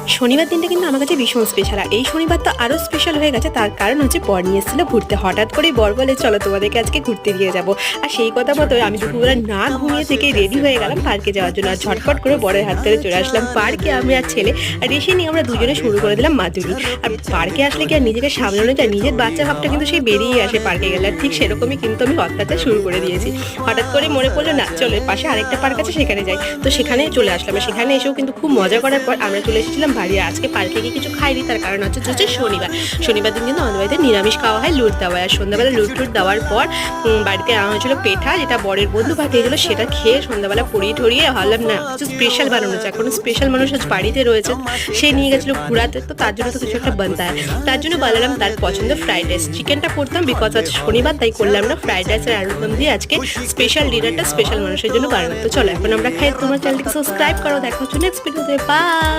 শনিবার দিনটা কিন্তু আমার কাছে ভীষণ স্পেশাল। আর এই শনিবার তো আরও স্পেশাল হয়ে গেছে, তার কারণ হচ্ছে বর নিয়ে এসেছিল ঘুরতে। হঠাৎ করেই বর বলে চলো তোমাদেরকে আজকে ঘুরতে নিয়ে যাবো। আর সেই কথা মতো আমি দুপুরবেলা না ঘুমিয়ে থেকে রেডি হয়ে গেলাম পার্কে যাওয়ার জন্য। আর ঝটপট করে বরের হাত ধরে চলে আসলাম পার্কে, আমি আর ছেলে। আর এসে নিয়ে আমরা দুজনে শুরু করে দিলাম মাদুরি। আর পার্কে আসলে কি আর নিজেকে সামলানো যায়? নিজের বাচ্চা ভাবটা কিন্তু সেই বেরিয়ে আসে পার্কে গেলে। আর ঠিক সেরকমই কিন্তু আমি অত্যাচার শুরু করে দিয়েছি। হঠাৎ করে মনে পড়লো না চলো পাশে আরেকটা পার্ক আছে সেখানে যাই, তো সেখানে চলে আসলাম। আর সেখানে এসেও কিন্তু খুব মজা করার পর আমরা চলে এসেছিলাম বাড়ি। আজকে পার্কে গিয়ে কিছু খাইনি, তার কারণ হচ্ছে শনিবার। শনিবার দিন কিন্তু আমাদের বাড়িতে নিরামিষ খাওয়া হয়, লুট দেওয়া হয়। আর সন্ধ্যাবেলা লুট টুট দেওয়ার পর বাড়িতে আনা হয়েছিল পেঠা, যেটা বরের বন্ধু পাঠিয়েছিল। সেটা খেয়ে সন্ধ্যাবেলা পরিয়ে ঠরিয়ে ভাবলাম না কিছু স্পেশাল বানানো যায়। কোনো স্পেশাল মানুষ আজ বাড়িতে রয়েছে, সে নিয়ে গেছিলো ঘুরাতে, তো তার জন্য তো কিছু একটা বানতে হয়। তার জন্য বানালাম তার পছন্দ ফ্রাইড রাইস। চিকেনটা করতাম বিকজ আজ শনিবার, তাই করলাম না। ফ্রাইড রাইস আর আলুর দম দিয়ে আজকে স্পেশাল ডিনারটা স্পেশাল মানুষের জন্য বানালাম। তো চলো এখন আমরা খাই। তোমার চ্যানেলটিকে সাবস্ক্রাইব করো। দেখা হচ্ছে নেক্সট ভিডিওতে। বাই।